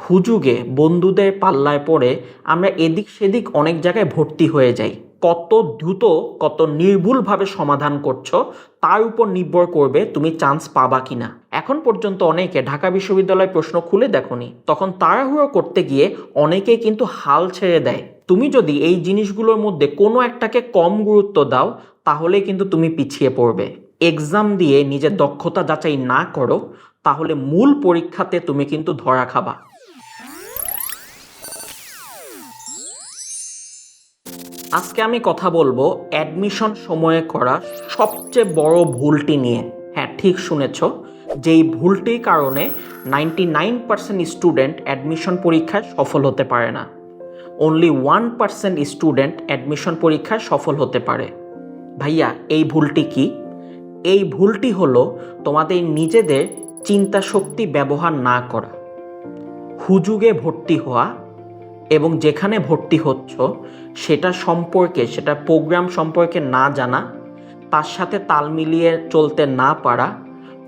হুজুগে বন্ধুদের পাল্লায় পড়ে আমরা এদিক সেদিক অনেক জায়গায় ভর্তি হয়ে যাই। কত দ্রুত কত নির্ভুলভাবে সমাধান করছো তার উপর নির্ভর করবে তুমি চান্স পাবা কিনা। এখন পর্যন্ত অনেকে ঢাকা বিশ্ববিদ্যালয় প্রশ্ন খুলে দেখোনি, তখন তাড়াহুড়ো করতে গিয়ে অনেকেই কিন্তু হাল ছেড়ে দেয়। তুমি যদি এই জিনিসগুলোর মধ্যে কোনো একটাকে কম গুরুত্ব দাও তাহলে কিন্তু তুমি পিছিয়ে পড়বে। এক্সাম দিয়ে নিজের দক্ষতা যাচাই না করো তাহলে মূল পরীক্ষাতে তুমি কিন্তু ধরা খাবা। আজকে আমি কথা বলবো অ্যাডমিশন সময়ে করা সবচেয়ে বড় ভুলটি নিয়ে। হ্যাঁ, ঠিক শুনেছ, যেই ভুলটির কারণে 99% স্টুডেন্ট অ্যাডমিশন পরীক্ষায় সফল হতে পারে না, অনলি 1% স্টুডেন্ট অ্যাডমিশন পরীক্ষায় সফল হতে পারে। ভাইয়া, এই ভুলটি কি? এই ভুলটি হলো তোমাদের নিজেদের চিন্তা শক্তি ব্যবহার না করা, হুজুগে ভর্তি হওয়া এবং যেখানে ভর্তি হচ্ছ সেটা সম্পর্কে, সেটা প্রোগ্রাম সম্পর্কে না জানা, তার সাথে তাল মিলিয়ে চলতে না পারা,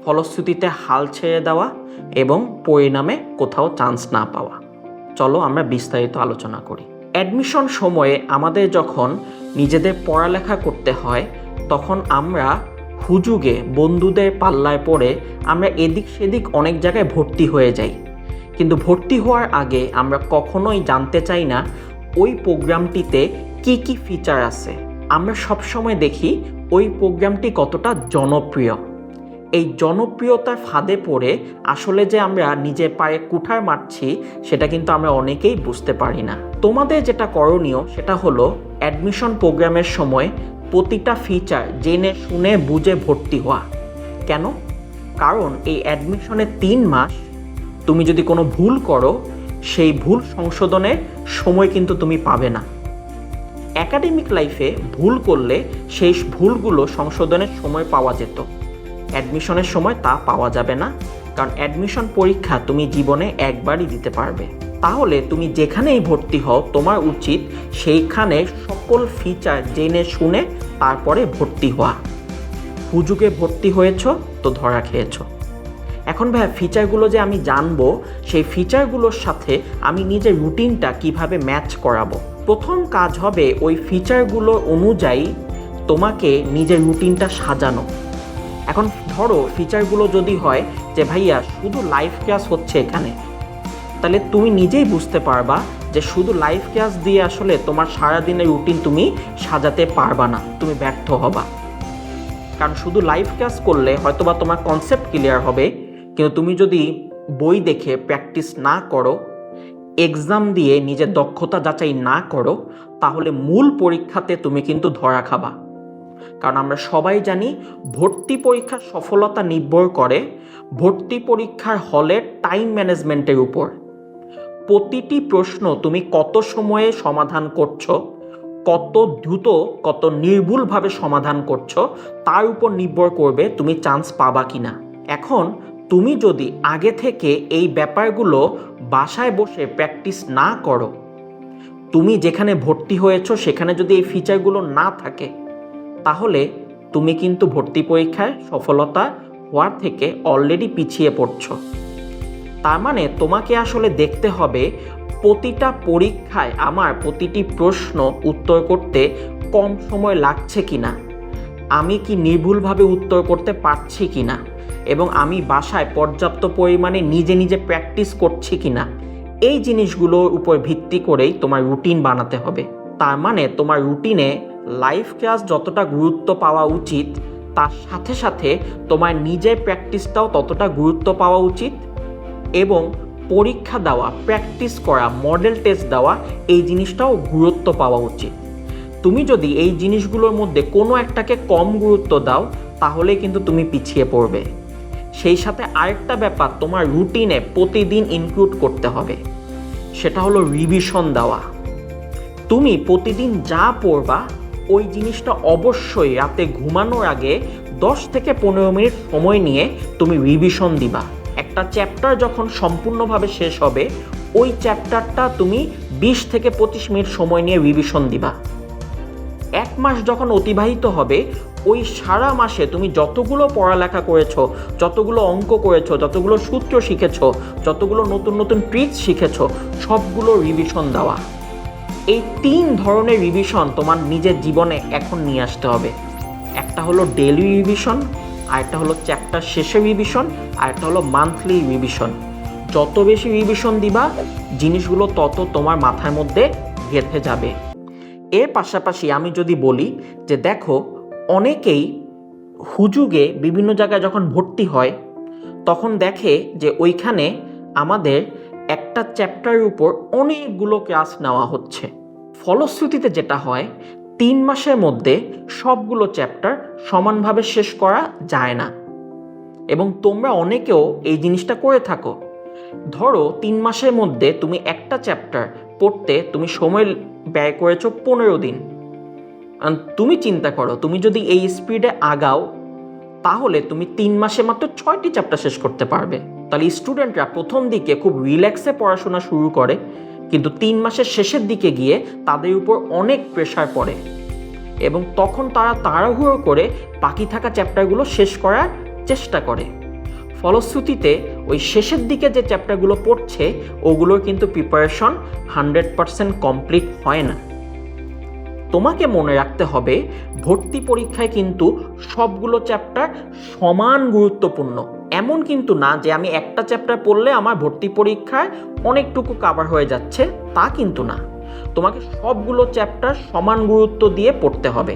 ফলশ্রুতিতে হাল ছেড়ে দেওয়া এবং পরিণামে কোথাও চান্স না পাওয়া। চলো আমরা বিস্তারিত আলোচনা করি। অ্যাডমিশন সময়ে আমাদের যখন নিজেদের পড়ালেখা করতে হয় তখন আমরা হুজুগে বন্ধুদের পাল্লায় পড়ে আমরা এদিক সেদিক অনেক জায়গায় ভর্তি হয়ে যাই। কিন্তু ভর্তি হওয়ার আগে আমরা কখনোই জানতে চাই না ওই প্রোগ্রামটিতে কি কি ফিচার আছে। আমরা সবসময় দেখি ওই প্রোগ্রামটি কতটা জনপ্রিয়। এই জনপ্রিয়তার ফাঁদে পড়ে আসলে যে আমরা নিজের পায়ে কুঠার মারছি সেটা কিন্তু আমরা অনেকেই বুঝতে পারি না। তোমাদের যেটা করণীয় সেটা হলো অ্যাডমিশন প্রোগ্রামের সময় প্রতিটা ফিচার জেনে শুনে বুঝে ভর্তি হওয়া। কেন? কারণ এই অ্যাডমিশনের 3 মাস তুমি যদি কোনো ভুল করো সেই ভুল সংশোধনের সময় কিন্তু তুমি পাবে না। একাডেমিক লাইফে ভুল করলে সেই ভুলগুলো সংশোধনের সময় পাওয়া যেত, অ্যাডমিশনের সময় তা পাওয়া যাবে না, কারণ অ্যাডমিশন পরীক্ষা তুমি জীবনে একবারই দিতে পারবে। তাহলে তুমি যেখানেই ভর্তি হও তোমার উচিত সেইখানে সকল ফিচার জেনে শুনে তারপরে ভর্তি হওয়া। হুজুগে ভর্তি হয়েছ তো ধরা খেয়েছ। এখন ভাইয়া, ফিচারগুলো যে আমি জানবো সেই ফিচারগুলোর সাথে আমি নিজের রুটিনটা কিভাবে ম্যাচ করাবো। প্রথম কাজ হবে ওই ফিচারগুলো অনুযায়ী তোমাকে নিজের রুটিনটা সাজানো। এখন ধরো ফিচারগুলো যদি হয় যে ভাইয়া শুধু লাইভ ক্লাস হচ্ছে এখানে, তাহলে তুমি নিজেই বুঝতে পারবা যে শুধু লাইভ ক্লাস দিয়ে আসলে তোমার সারাদিনের রুটিন তুমি সাজাতে পারবা না, তুমি ব্যর্থ হবা। কারণ শুধু লাইভ ক্লাস করলে হয়তোবা তোমার কনসেপ্ট ক্লিয়ার হবে, কিন্তু তুমি যদি বই দেখে প্র্যাকটিস না করো, এক্সাম দিয়ে নিজের দক্ষতা যাচাই না করো, তাহলে মূল পরীক্ষাতে তুমি কিন্তু ধরা খাবা। কারণ আমরা সবাই জানি ভর্তি পরীক্ষার সফলতা নির্ভর করে ভর্তি পরীক্ষার হলের টাইম ম্যানেজমেন্টের উপর। প্রতিটি প্রশ্ন তুমি কত সময়ে সমাধান করছো, কত দ্রুত কত নির্ভুলভাবে সমাধান করছো তার উপর নির্ভর করবে তুমি চান্স পাবা কিনা। এখন তুমি যদি আগে থেকে এই ব্যাপারগুলো বাসায় বসে প্র্যাকটিস না করো, তুমি যেখানে ভর্তি হয়েছো সেখানে যদি এই ফিচারগুলো না থাকে, তাহলে তুমি কিন্তু ভর্তি পরীক্ষায় সফলতা হওয়ার থেকে অলরেডি পিছিয়ে পড়ছো। তার মানে তোমাকে আসলে দেখতে হবে প্রতিটা পরীক্ষায় আমার প্রতিটি প্রশ্ন উত্তর করতে কম সময় লাগছে কিনা, আমি কি নির্ভুলভাবে উত্তর করতে পারছি কিনা, এবং আমি বাসায় পর্যাপ্ত পরিমাণে নিজে নিজে প্র্যাকটিস করছি কিনা। এই জিনিসগুলোর উপর ভিত্তি করেই তোমার রুটিন বানাতে হবে। তার মানে তোমার রুটিনে লাইভ ক্লাস যতটা গুরুত্ব পাওয়া উচিত তার সাথে সাথে তোমার নিজের প্র্যাকটিসটাও ততটা গুরুত্ব পাওয়া উচিত, এবং পরীক্ষা দেওয়া, প্র্যাকটিস করা, মডেল টেস্ট দেওয়া এই জিনিসটাও গুরুত্ব পাওয়া উচিত। তুমি যদি এই জিনিসগুলোর মধ্যে কোনো একটাকে কম গুরুত্ব দাও তাহলে কিন্তু তুমি পিছিয়ে পড়বে। সেই সাথে আরেকটা ব্যাপার তোমার রুটিনে প্রতিদিন ইনক্লুড করতে হবে, সেটা হলো রিভিশন দেওয়া। তুমি প্রতিদিন যা পড়বা ওই জিনিসটা অবশ্যই রাতে ঘুমানোর আগে 10 থেকে 15 মিনিট সময় নিয়ে তুমি রিভিশন দিবা। একটা চ্যাপ্টার যখন সম্পূর্ণভাবে শেষ হবে ওই চ্যাপ্টারটা তুমি 20 থেকে 25 মিনিট সময় নিয়ে রিভিশন দিবা। 1 মাস যখন অতিবাহিত হবে ওই সারা মাসে তুমি যতগুলো পড়ালেখা করেছো, যতগুলো অঙ্ক করেছো, যতগুলো সূত্র শিখেছো, যতগুলো নতুন নতুন ট্রিক্স শিখেছো, সবগুলো রিভিশন দেওয়া। এই 3 ধরনের রিভিশন তোমার নিজের জীবনে এখন নিয়ে আসতে হবে। একটা হলো ডেইলি রিভিশন, আরেকটা হলো চ্যাপ্টার শেষে রিভিশন, আরেকটা হলো মান্থলি রিভিশন। যত বেশি রিভিশন দিবা, জিনিসগুলো তত তোমার মাথার মধ্যে গেঁথে যাবে। এর পাশাপাশি আমি যদি বলি যে দেখো, অনেকেই হুজুগে বিভিন্ন জায়গায় যখন ভর্তি হয় তখন দেখে যে ওইখানে আমাদের একটা চ্যাপ্টারের উপর অনেকগুলো ক্লাস নেওয়া হচ্ছে। ফলশ্রুতিতে যেটা হয়, 3 মাসের মধ্যে সবগুলো চ্যাপ্টার সমানভাবে শেষ করা যায় না। এবং তোমরা অনেকেও এই জিনিসটা করে থাকো। ধরো 3 মাসের মধ্যে তুমি একটা চ্যাপ্টার পড়তে তুমি সময় ব্যয় করেছো 15 দিন। তুমি চিন্তা করো, তুমি যদি এই স্পিডে আগাও তাহলে তুমি 3 মাসে মাত্র 6টি চ্যাপ্টার শেষ করতে পারবে। তাহলে স্টুডেন্টরা প্রথম দিকে খুব রিল্যাক্সে পড়াশোনা শুরু করে, কিন্তু 3 মাসের শেষের দিকে গিয়ে তাদের উপর অনেক প্রেশার পড়ে এবং তখন তারা তাড়াহুড়ো করে বাকি থাকা চ্যাপ্টারগুলো শেষ করার চেষ্টা করে। ফলশ্রুতিতে ওই শেষের দিকে যে চ্যাপ্টারগুলো পড়ছে ওগুলোর কিন্তু প্রিপারেশন 100% কমপ্লিট হয় না। তোমাকে মনে রাখতে হবে, ভর্তি পরীক্ষায় কিন্তু সবগুলো চ্যাপ্টার সমান গুরুত্বপূর্ণ। এমন কিন্তু না যে আমি একটা চ্যাপ্টার পড়লে আমার ভর্তি পরীক্ষায় অনেকটুকু কভার হয়ে যাচ্ছে, তা কিন্তু না। তোমাকে সবগুলো চ্যাপ্টার সমান গুরুত্ব দিয়ে পড়তে হবে।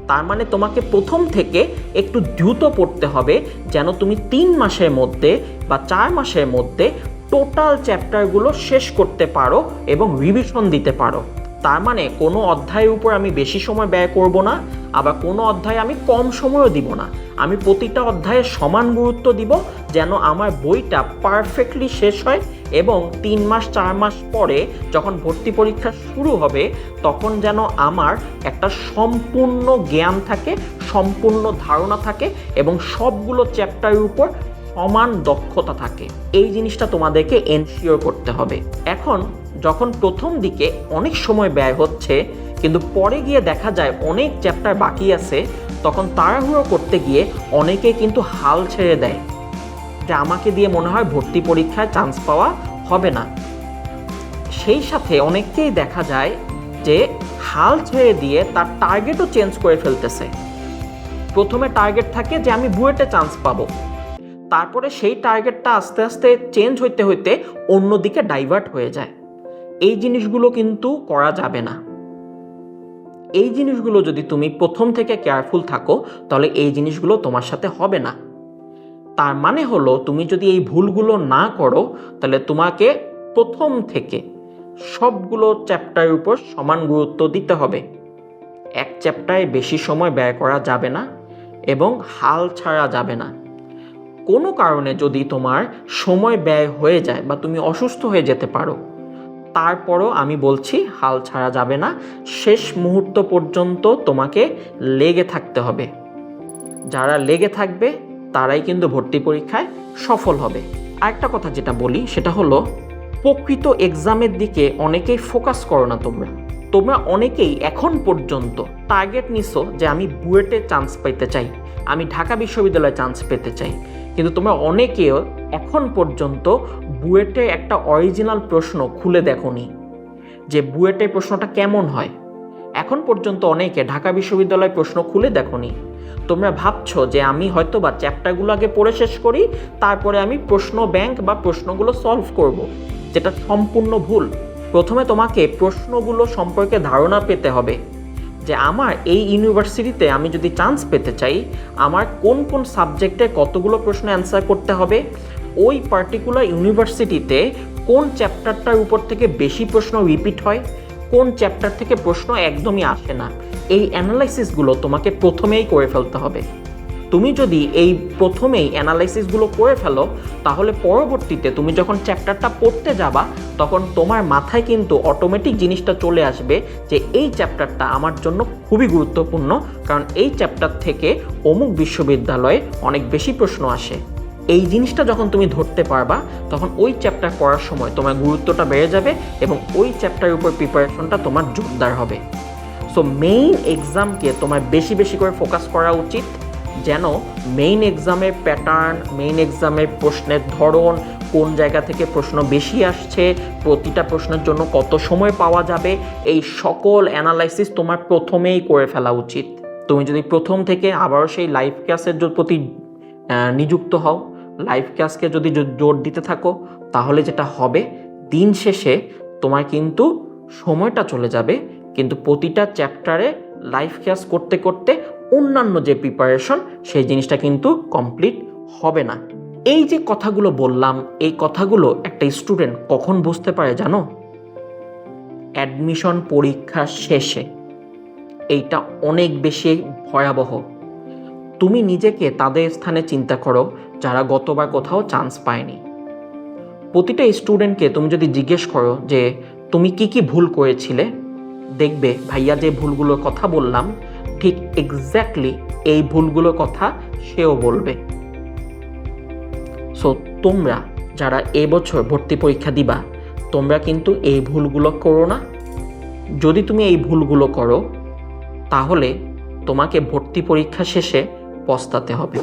তার মানে তোমাকে প্রথম থেকে একটু দ্রুত পড়তে হবে, যেন তুমি 3 মাসের মধ্যে বা 4 মাসের মধ্যে টোটাল চ্যাপ্টারগুলো শেষ করতে পারো এবং রিভিশন দিতে পারো। তার মানে কোনো অধ্যায়ের উপর আমি বেশি সময় ব্যয় করব না, আবার কোনো অধ্যায়ে আমি কম সময়ও দিব না। আমি প্রতিটা অধ্যায়ে সমান গুরুত্ব দিব, যেন আমার বইটা পারফেক্টলি শেষ হয় এবং 3 মাস 4 মাস পরে যখন ভর্তি পরীক্ষা শুরু হবে তখন যেন আমার একটা সম্পূর্ণ জ্ঞান থাকে, সম্পূর্ণ ধারণা থাকে এবং সবগুলো চ্যাপ্টারের উপর সমান দক্ষতা থাকে। এই জিনিসটা তোমাদেরকে এনশিওর করতে হবে। এখন যখন প্রথম দিকে অনেক সময় ব্যয় হচ্ছে কিন্তু পরে গিয়ে দেখা যায় অনেক চ্যাপ্টার বাকি আছে, তখন তাড়াহুড়ো করতে গিয়ে অনেকে কিন্তু হাল ছেড়ে দেয় যে আমাকে দিয়ে মনে হয় ভর্তি পরীক্ষায় চান্স পাওয়া হবে না। সেই সাথে অনেককেই দেখা যায় যে হাল ছেড়ে দিয়ে তার টার্গেটও চেঞ্জ করে ফেলতেছে। প্রথমে টার্গেট থাকে যে আমি বুয়েটে চান্স পাবো, তারপরে সেই টার্গেটটা আস্তে আস্তে চেঞ্জ হইতে হইতে অন্যদিকে ডাইভার্ট হয়ে যায়। এই জিনিসগুলো কিন্তু করা যাবে না। এই জিনিসগুলো যদি তুমি প্রথম থেকে কেয়ারফুল থাকো তাহলে এই জিনিসগুলো তোমার সাথে হবে না। তার মানে হলো, তুমি যদি এই ভুলগুলো না করো তাহলে তোমাকে প্রথম থেকে সবগুলো চ্যাপ্টারের উপর সমান গুরুত্ব দিতে হবে। এক চ্যাপ্টারে বেশি সময় ব্যয় করা যাবে না এবং হাল ছাড়া যাবে না। কোনো কারণে যদি তোমার সময় ব্যয় হয়ে যায় বা তুমি অসুস্থ হয়ে যেতে পারো, তারপরও আমি বলছি হাল ছাড়া যাবে না। শেষ মুহূর্ত পর্যন্ত তোমাকে লেগে থাকতে হবে। যারা লেগে থাকবে তারাই কিন্তু ভর্তি পরীক্ষায় সফল হবে। আরেকটা কথা যেটা বলি সেটা হলো, প্রকৃত এক্সামের দিকে অনেকেই ফোকাস করো না। তোমরা অনেকেই এখন পর্যন্ত টার্গেট নিছো যে আমি বুয়েটে চান্স পেতে চাই, আমি ঢাকা বিশ্ববিদ্যালয়ে চান্স পেতে চাই, কিন্তু তোমরা অনেকেও এখন পর্যন্ত বুয়েটে একটা অরিজিনাল প্রশ্ন খুলে দেখোনি যে বুয়েটে প্রশ্নটা কেমন হয়। এখন পর্যন্ত অনেকে ঢাকা বিশ্ববিদ্যালয় প্রশ্ন খুলে দেখোনি। তোমরা ভাবছো যে আমি হয়তো বা চ্যাপ্টারগুলো আগে পড়ে শেষ করি, তারপরে আমি প্রশ্ন ব্যাংক বা প্রশ্নগুলো সলভ করব, যেটা সম্পূর্ণ ভুল। প্রথমে তোমাকে প্রশ্নগুলো সম্পর্কে ধারণা পেতে হবে যে আমার এই ইউনিভার্সিটিতে আমি যদি চান্স পেতে চাই, আমার কোন কোন সাবজেক্টে কতগুলো প্রশ্ন অ্যান্সার করতে হবে, ওই পার্টিকুলার ইউনিভার্সিটিতে কোন চ্যাপ্টারটার উপর থেকে বেশি প্রশ্ন রিপিট হয়, কোন চ্যাপ্টার থেকে প্রশ্ন একদমই আসে না। এই অ্যানালাইসিসগুলো তোমাকে প্রথমেই করে ফেলতে হবে। তুমি যদি এই প্রথমেই অ্যানালাইসিসগুলো করে ফেলো তাহলে পরবর্তীতে তুমি যখন চ্যাপ্টারটা পড়তে যাবা তখন তোমার মাথায় কিন্তু অটোমেটিক জিনিসটা চলে আসবে যে এই চ্যাপ্টারটা আমার জন্য খুবই গুরুত্বপূর্ণ, কারণ এই চ্যাপ্টার থেকে অমুক বিশ্ববিদ্যালয়ে অনেক বেশি প্রশ্ন আসে। এই জিনিসটা যখন তুমি ধরতে পারবা তখন ওই চ্যাপ্টার পড়ার সময় তোমার গুরুত্বটা বেড়ে যাবে এবং ওই চ্যাপ্টারের উপর প্রিপারেশনটা তোমার জোরদার হবে। সো মেইন এক্সামকে তোমার বেশি বেশি করে ফোকাস করা উচিত, যেন মেইন এক্সামের প্যাটার্ন, মেইন এক্সামের প্রশ্নের ধরন, কোন জায়গা থেকে প্রশ্ন বেশি আসছে, প্রতিটা প্রশ্নের জন্য কত সময় পাওয়া যাবে, এই সকল অ্যানালাইসিস তোমার প্রথমেই করে ফেলা উচিত। তুমি যদি প্রথম থেকে আবারও সেই লাইভ ক্লাসের প্রতি নিযুক্ত হও, লাইভ ক্লাসকে যদি জোর দিতে থাকো, তাহলে যেটা হবে দিন শেষে তোমার কিন্তু সময়টা চলে যাবে, কিন্তু প্রতিটা চ্যাপ্টারে লাইভ ক্লাস করতে করতে অন্যান্য যে প্রিপারেশন সেই জিনিসটা কিন্তু কমপ্লিট হবে না। এই যে কথাগুলো বললাম, এই কথাগুলো একটা স্টুডেন্ট কখন বুঝতে পারে জানো? অ্যাডমিশন পরীক্ষা শেষে। এইটা অনেক বেশি ভয়াবহ। তুমি নিজেকে তাদের স্থানে চিন্তা করো যারা গতবার কোথাও চান্স পায়নি। প্রতিটা স্টুডেন্টকে তুমি যদি জিজ্ঞেস করো যে তুমি কি কি ভুল করেছিলে, দেখবে ভাইয়া যে ভুলগুলোর কথা বললাম ঠিক এক্স্যাক্টলি এই ভুলগুলোর কথা সেও বলবে। সো তোমরা যারা এবছর ভর্তি পরীক্ষা দিবা, তোমরা কিন্তু এই ভুলগুলো করো না। যদি তুমি এই ভুলগুলো করো তাহলে তোমাকে ভর্তি পরীক্ষা শেষে পস্তাতে হবে।